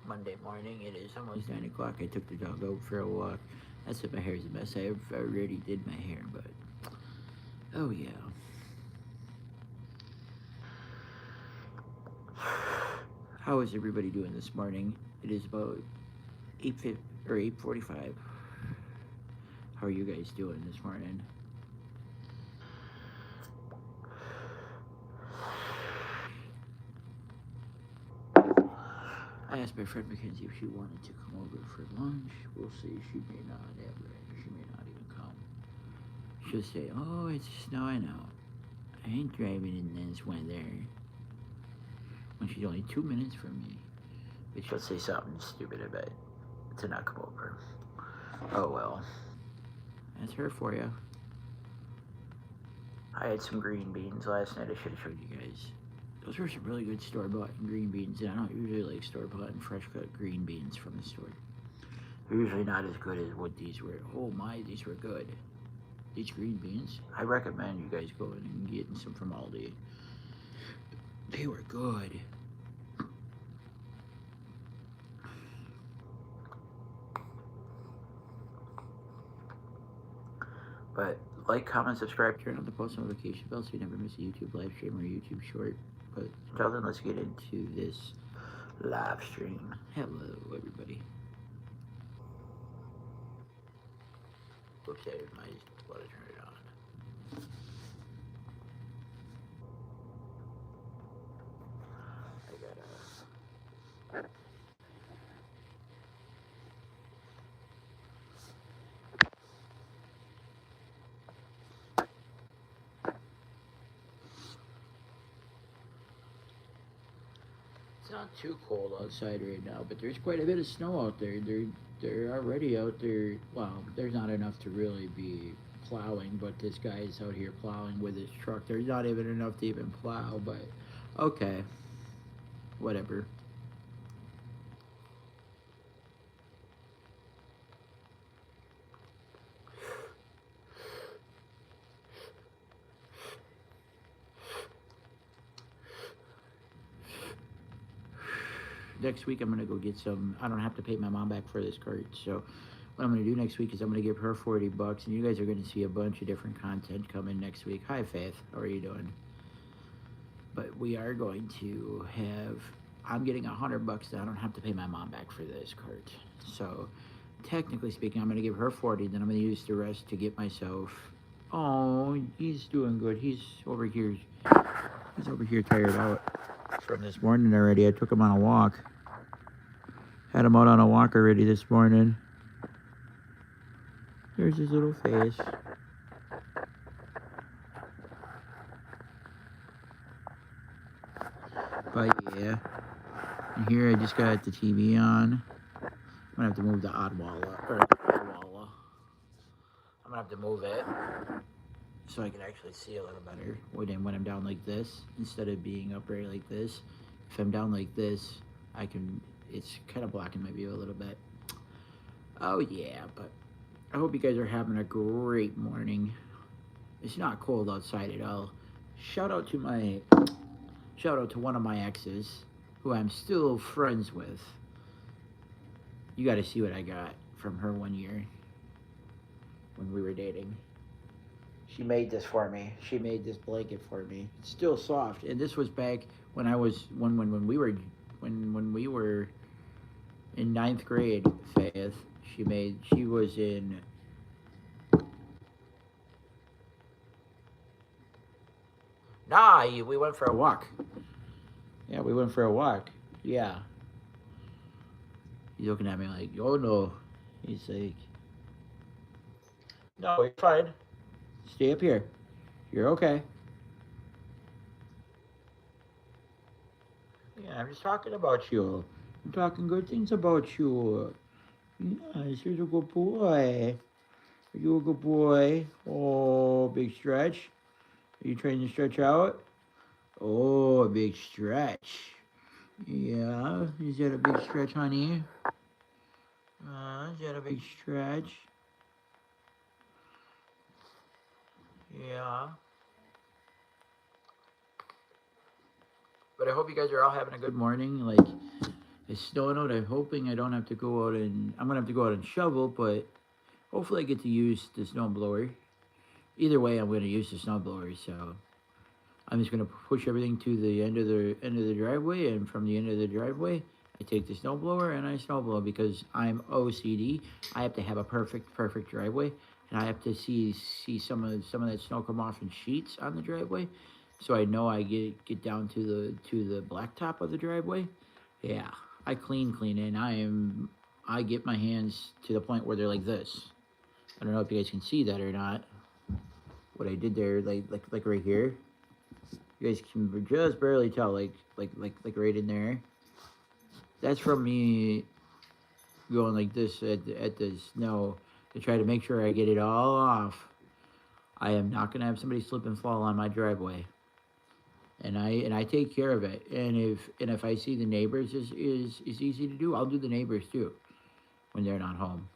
Monday morning. It is almost 9 o'clock. I took the dog out for a walk. I said my hair's a mess. I already did my hair, but oh yeah. How is everybody doing this morning? It is about 8:50 or 8:45. How are you guys doing this morning? I asked my friend Mackenzie if she wanted to come over for lunch. We'll see. She may not ever. She may not even come. She'll say, "Oh, it's snowing out. I ain't driving in this weather." When she's only 2 minutes from me. But she'll say something stupid about to not come over. Oh well. That's her for you. I had some green beans last night. I should have showed you guys. Those were some really good store-bought green beans, and I don't usually like store-bought and fresh-cut green beans from the store. They're usually not as good as what these were. Oh my, these were good. These green beans, I recommend you guys going and getting some from Aldi. They were good. But like, comment, subscribe, turn on the post notification bell so you never miss a YouTube live stream or YouTube short. But until then, let's get into this live stream. Hello, everybody. Okay, I might want to turn it on. I gotta. It's not too cold outside right now, but there's quite a bit of snow out there. They're already out there. Well, there's not enough to really be plowing, but this guy is out here plowing with his truck. There's not even enough to even plow, but okay, whatever. Next week I'm gonna go get some. I don't have to pay my mom back for this cart, so what I'm gonna do next week is I'm gonna give her $40, and you guys are gonna see a bunch of different content coming next week. Hi Faith, how are you doing? But we are going to have. I'm getting $100 that I don't have to pay my mom back for this cart. So technically speaking, I'm gonna give her 40, then I'm gonna use the rest to get myself. Oh, he's doing good. He's over here. He's over here tired out from this morning already. I took him on a walk. Had him out on a walk already this morning. There's his little face. But yeah. And here I just got the TV on. I'm gonna have to move the oddwalla. Or oddwalla. I'm gonna have to move it so I can actually see a little better when I'm down like this instead of being upright like this. If I'm down like this, I can. It's kind of blocking my view a little bit. Oh yeah, but I hope you guys are having a great morning. It's not cold outside at all. Shout out to one of my exes who I'm still friends with. You got to see what I got from her one year when we were dating. She made this for me. She made this blanket for me. It's still soft, and this was back when I was when we were in ninth grade. Faith. She was in. Nah, we went for a walk. Yeah, we went for a walk. Yeah. He's looking at me like, oh no. He's like, no, you're fine. Stay up here. You're okay. Yeah, I'm just talking about you. I'm talking good things about you. Yes, you're a good boy. Are you a good boy? Oh, big stretch. Are you trying to stretch out? Oh, a big stretch. Yeah, is that a big stretch, honey? Is that a big stretch? Yeah. But I hope you guys are all having a good morning. Like, It's snowing out. I'm hoping I don't have to go out and I'm gonna have to go out and shovel, but hopefully I get to use the snow blower. Either way, I'm gonna use the snow blower. So I'm just gonna push everything to the end of the driveway, and from the end of the driveway, I take the snow blower and I snow blow because I'm OCD. I have to have a perfect driveway, and I have to see some of that snow come off in sheets on the driveway, so I know I get down to the blacktop of the driveway. Yeah, I clean, and I get my hands to the point where they're like this. I don't know if you guys can see that or not. What I did there, like right here. You guys can just barely tell, like right in there. That's from me going like this at the snow to try to make sure I get it all off. I am not gonna have somebody slip and fall on my driveway, and I take care of it. And if I see the neighbors is easy to do, I'll do the neighbors too when they're not home.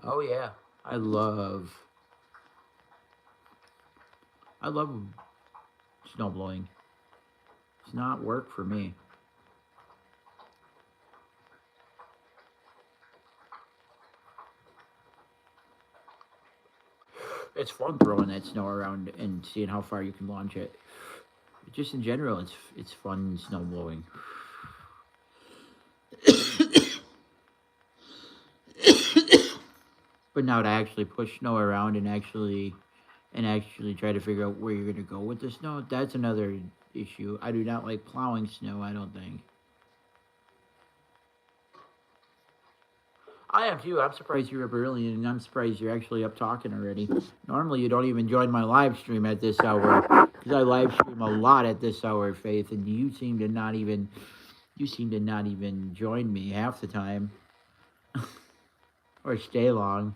Oh yeah, I love I love snow blowing. It's not work for me. It's fun throwing that snow around and seeing how far you can launch it. Just in general, it's fun snow blowing. But now to actually push snow around and actually try to figure out where you're gonna go with the snow, that's another issue. I do not like plowing snow. I don't think. I am too. I'm surprised you're up early, and I'm surprised you're actually up talking already. Normally, you don't even join my live stream at this hour because I live stream a lot at this hour, Faith, and you seem to not even join me half the time or stay long.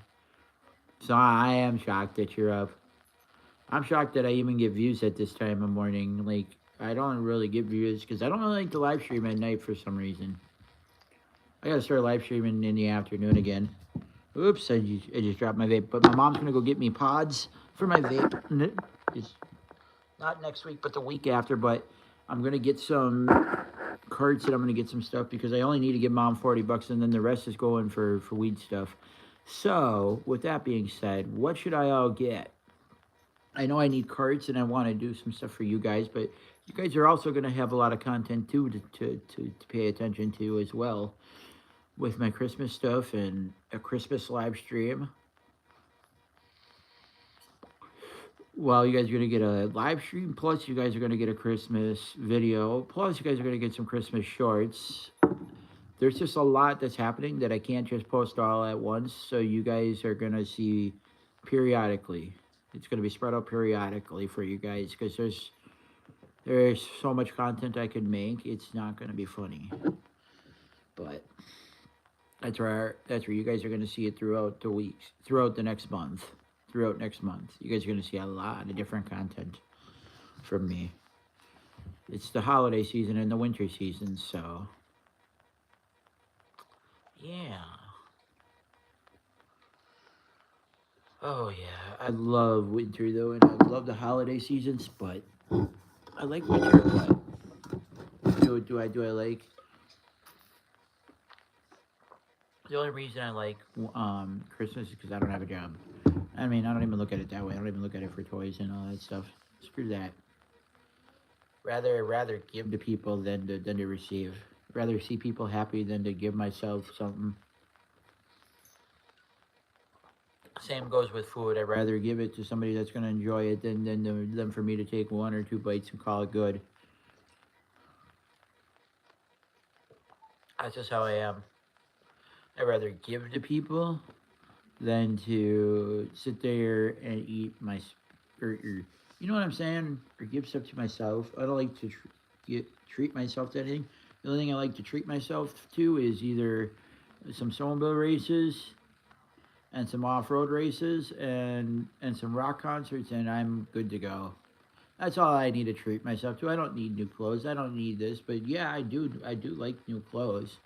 So I am shocked that you're up. I'm shocked that I even get views at this time of morning. Like I don't really get views because I don't really like to live stream at night for some reason. I gotta start live streaming in the afternoon again. Oops, I just dropped my vape. But my mom's gonna go get me pods for my vape. It's not next week, but the week after. But I'm gonna get some carts and I'm gonna get some stuff because I only need to give mom $40, and then the rest is going for weed stuff. So with that being said, what should I all get? I know I need carts and I want to do some stuff for you guys, but you guys are also going to have a lot of content too to pay attention to as well with my Christmas stuff and a Christmas live stream. Well, you guys are going to get a live stream, plus you guys are going to get a Christmas video, plus you guys are going to get some Christmas shorts. There's just a lot that's happening that I can't just post all at once, so you guys are going to see periodically. It's going to be spread out periodically for you guys because there's so much content I could make. It's not going to be funny, but that's where you guys are going to see it throughout the weeks, throughout the next month, throughout next month. You guys are going to see a lot of different content from me. It's the holiday season and the winter season, so yeah. Oh yeah, I love winter though, and I love the holiday seasons, but I like winter. But do I like? The only reason I like Christmas is because I don't have a job. I mean, I don't even look at it that way. I don't even look at it for toys and all that stuff. Screw that. Rather give to people than to receive. Rather see people happy than to give myself something. Same goes with food. I'd rather give it to somebody that's going to enjoy it than for me to take one or two bites and call it good. That's just how I am. I'd rather give to people than to sit there and eat or you know what I'm saying? Or give stuff to myself. I don't like to treat myself to anything. The only thing I like to treat myself to is either some snowmobile races and some off-road races and some rock concerts, and I'm good to go. That's all I need to treat myself to. I don't need new clothes. I don't need this, but yeah, I do like new clothes.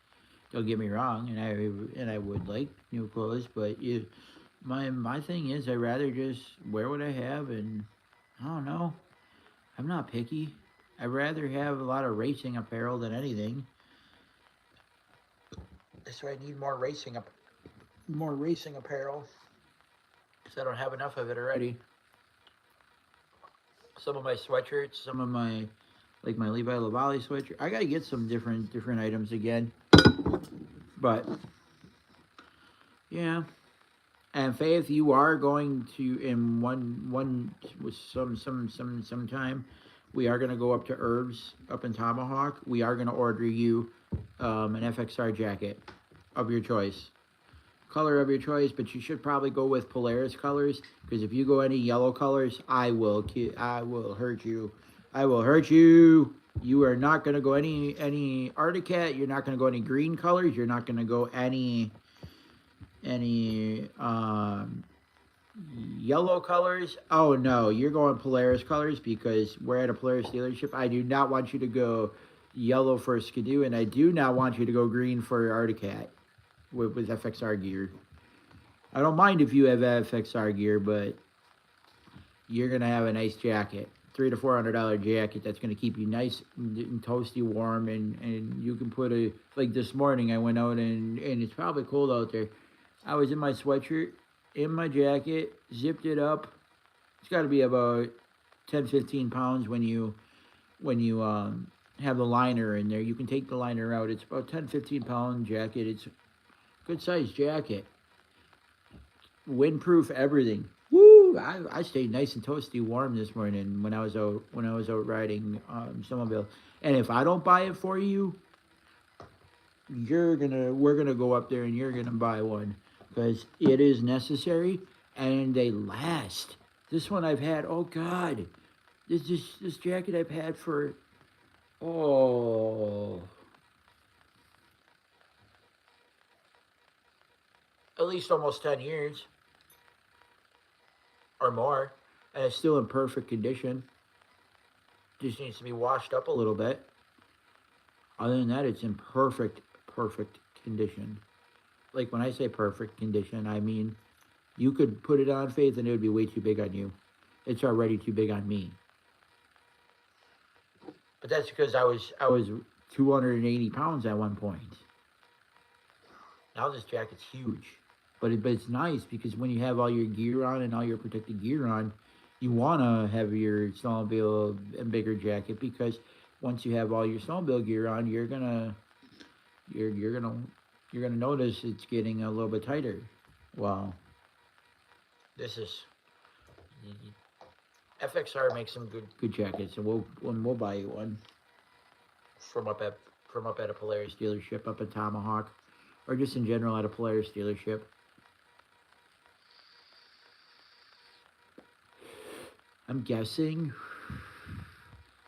Don't get me wrong, and I would like new clothes, but my thing is I'd rather just wear what I have, and I don't know. I'm not picky. I'd rather have a lot of racing apparel than anything. So I need more racing apparel, because I don't have enough of it already. Some of my sweatshirts, some of my like my Levi Lavali sweatshirt. I gotta get some different items again. But yeah. And Faith, you are going to in one with some time. We are gonna go up to Herbs up in Tomahawk. We are gonna order you an FXR jacket of your choice, color of your choice. But you should probably go with Polaris colors, because if you go any yellow colors, I will hurt you. I will hurt you. You are not gonna go any Arctic Cat. You're not gonna go any green colors. You're not gonna go any yellow colors. Oh no, you're going Polaris colors, because we're at a Polaris dealership. I do not want you to go yellow for Skidoo, and I do not want you to go green for Articat with FXR gear. I don't mind if you have FXR gear, but you're gonna have a nice jacket, $300 to $400 jacket that's gonna keep you nice and toasty warm, and you can put a, like this morning I went out and it's probably cold out there. I was in my sweatshirt, in my jacket, zipped it up. It's got to be about 10-15 pounds when you have the liner in there. You can take the liner out. It's about 10-15 pound jacket. It's a good sized jacket. Windproof, everything. Woo! I stayed nice and toasty warm this morning when I was out riding snowmobile. And if I don't buy it for you, we're gonna go up there and you're gonna buy one, because it is necessary and they last. This one I've had, oh God, this jacket I've had for, oh, at least almost 10 years or more, and it's still in perfect condition. Just needs to be washed up a little bit. Other than that, it's in perfect condition. Like when I say perfect condition, I mean you could put it on, Faith, and it would be way too big on you. It's already too big on me. But that's because I was 280 pounds at one point. Now this jacket's huge. But it's nice, because when you have all your gear on and all your protective gear on, you want to have your snowmobile and bigger jacket, because once you have all your snowmobile gear on, you're gonna notice it's getting a little bit tighter. Well, this is FXR makes some good jackets, and we'll buy you one from up at a Polaris dealership up at Tomahawk, or just in general at a Polaris dealership. I'm guessing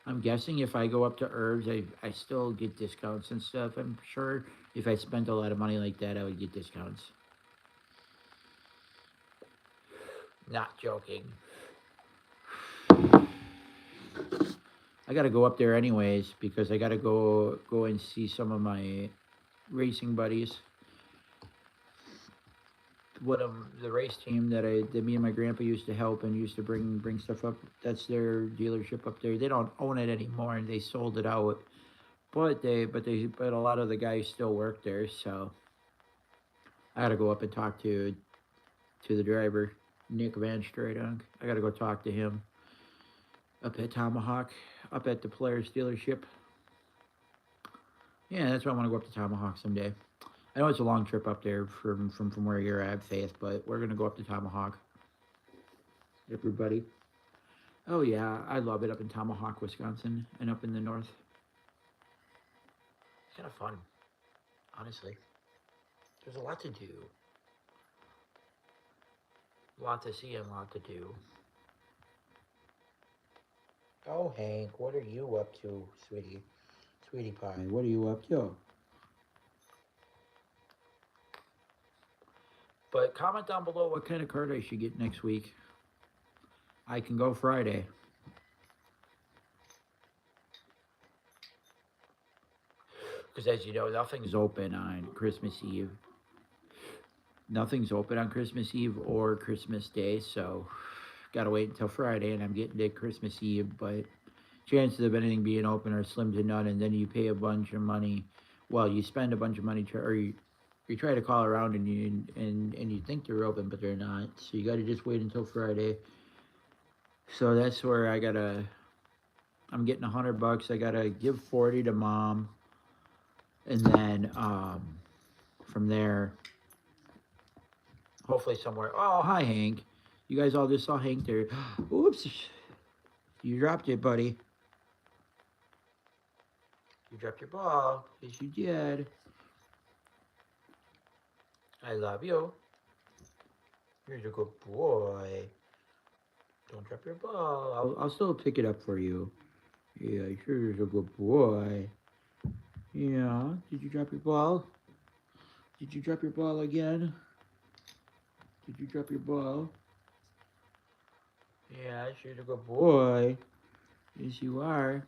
if I go up to Herbs, I still get discounts and stuff. I'm sure if I spent a lot of money like that, I would get discounts. Not joking. I gotta go up there anyways, because I gotta go and see some of my racing buddies. The race team that me and my grandpa used to help and used to bring stuff up. That's their dealership up there. They don't own it anymore, and they sold it out. But a lot of the guys still work there. So I gotta go up and talk to the driver, Nick Van Stradunk. I gotta go talk to him up at Tomahawk, up at the Polaris dealership. Yeah, that's why I want to go up to Tomahawk someday. I know it's a long trip up there from where you're at, Faith, but we're gonna go up to Tomahawk. Everybody. Oh yeah, I love it up in Tomahawk, Wisconsin, and up in the north. It's kind of fun, honestly. There's a lot to do. A lot to see and a lot to do. Oh, Hank, what are you up to, sweetie? Sweetie pie, what are you up to? But comment down below what kind of card I should get next week. I can go Friday. Because as you know, nothing's open on Christmas Eve. Nothing's open on Christmas Eve or Christmas Day, so gotta wait until Friday, and I'm getting to Christmas Eve, but chances of anything being open are slim to none, and then you pay a bunch of money. Well, you spend a bunch of money You try to call around and you think they're open, but they're not. So you got to just wait until Friday. So that's where I'm getting $100. I gotta give 40 to mom, and then from there, hopefully somewhere. Oh, hi Hank. You guys all just saw Hank there. Oops, you dropped it, buddy. You dropped your ball. Yes, you did. I love you. You're a good boy. Don't drop your ball. I'll still pick it up for you. Yeah, sure, you're a good boy. Yeah. Did you drop your ball? Did you drop your ball again? Did you drop your ball? Yeah, sure, you're a good boy. Yes, you are.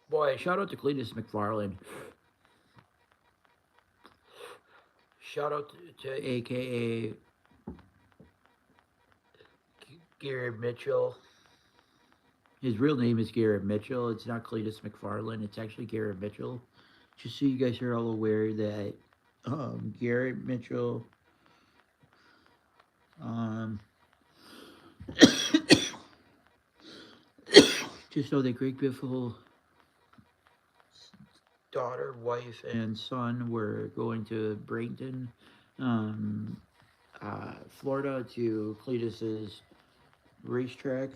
Boy, shout out to Cletus McFarland. Shout out to AKA Garrett Mitchell. His real name is Garrett Mitchell. It's not Cletus McFarland. It's actually Garrett Mitchell. Just so you guys are all aware that Garrett Mitchell, um, just so that Greg Biffle daughter, wife, and son were going to Brayden, um, Florida, to Cletus's racetrack,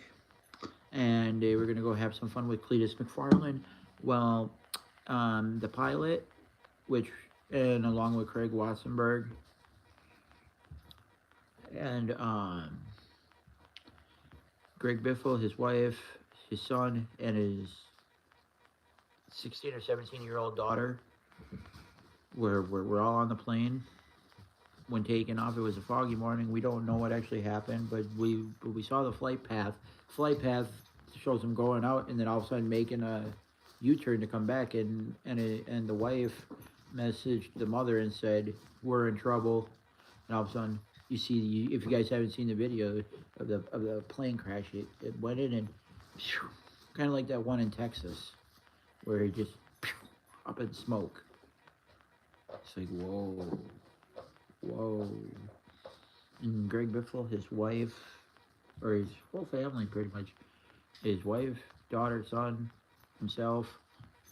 and they were going to go have some fun with Cletus McFarland. Well, the pilot, which and along with Craig Wassenberg and Greg Biffle, his wife, his son, and his 16 or 17-year-old daughter were all on the plane when taking off. It was a foggy morning. We don't know what actually happened, but we saw the flight path. Flight path shows them going out and then all of a sudden making a U-turn to come back, and the wife messaged the mother and said, "We're in trouble." And all of a sudden, you see, if you guys haven't seen the video of the plane crash, it went in and kind of like that one in Texas where it just up in smoke. It's like, whoa, whoa. And Greg Biffle, his wife, or his whole family pretty much, his wife, daughter, son, himself,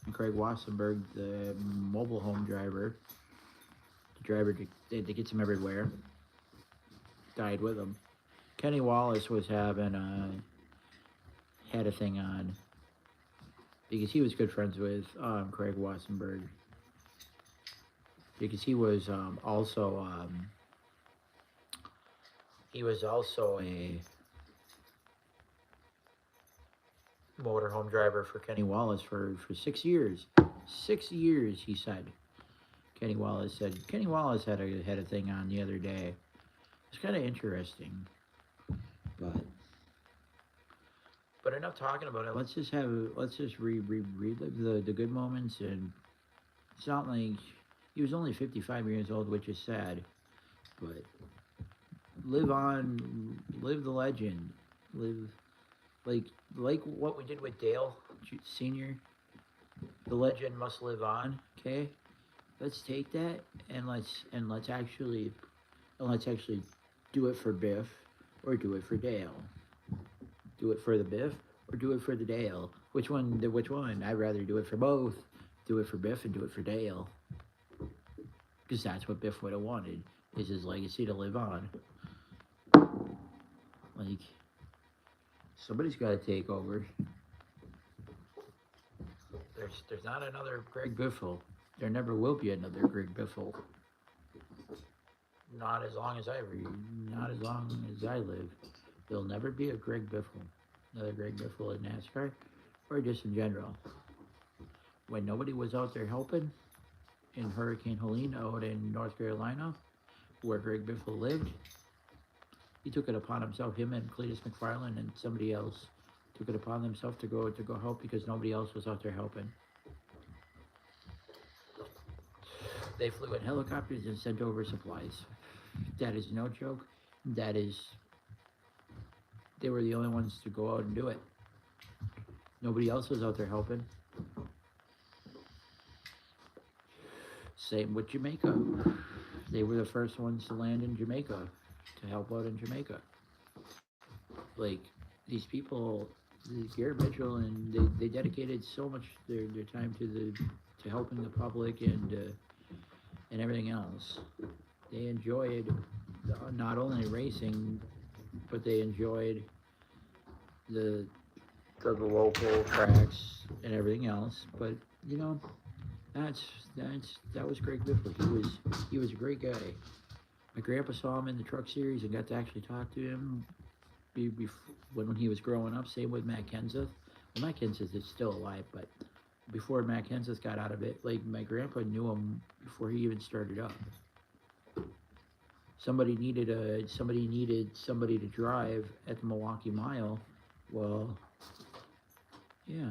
and Craig Wassenberg, the mobile home driver, the driver that gets him everywhere, died with him. Kenny Wallace was having had a thing on because he was good friends with Craig Wassenberg, because he was also a motorhome driver for Kenny Wallace for 6 years. 6 years, he said. Kenny Wallace had a thing on the other day. It's kind of interesting, but enough talking about it. Let's just relive the good moments. And it's not like he was only 55 years old, which is sad, but live on, live the legend, live like what we did with Dale Senior. The legend must live on. Okay, let's take that and let's actually do it for Biff or do it for Dale. Do it for the Biff or do it for the Dale. Which one? Which one? I'd rather do it for both. Do it for Biff and do it for Dale. Because that's what Biff would have wanted, is his legacy to live on. Like, somebody's got to take over. There's not another Greg Biffle. There never will be another Greg Biffle. Not as long as I live. There'll never be a Greg Biffle. Another Greg Biffle in NASCAR, or just in general. When nobody was out there helping in Hurricane Helene out in North Carolina, where Greg Biffle lived, he took it upon himself, him and Cletus McFarland and somebody else took it upon themselves to go help because nobody else was out there helping. They flew in helicopters and sent over supplies. That is no joke. That is they were the only ones to go out and do it. Nobody else was out there helping. Same with Jamaica. They were the first ones to land in Jamaica, to help out in Jamaica. Like, these people, Garrett Mitchell, and they dedicated so much their time to helping the public and everything else. They enjoyed not only racing, but they enjoyed the the local tracks and everything else. But you know, that's that was Greg Biffle. He was a great guy. My grandpa saw him in the Truck Series and got to actually talk to him when he was growing up. Same with Matt Kenseth. Well, Matt Kenseth is still alive, but before Matt Kenseth got out of it, like my grandpa knew him before he even started up. Somebody needed somebody to drive at the Milwaukee Mile. Well, yeah,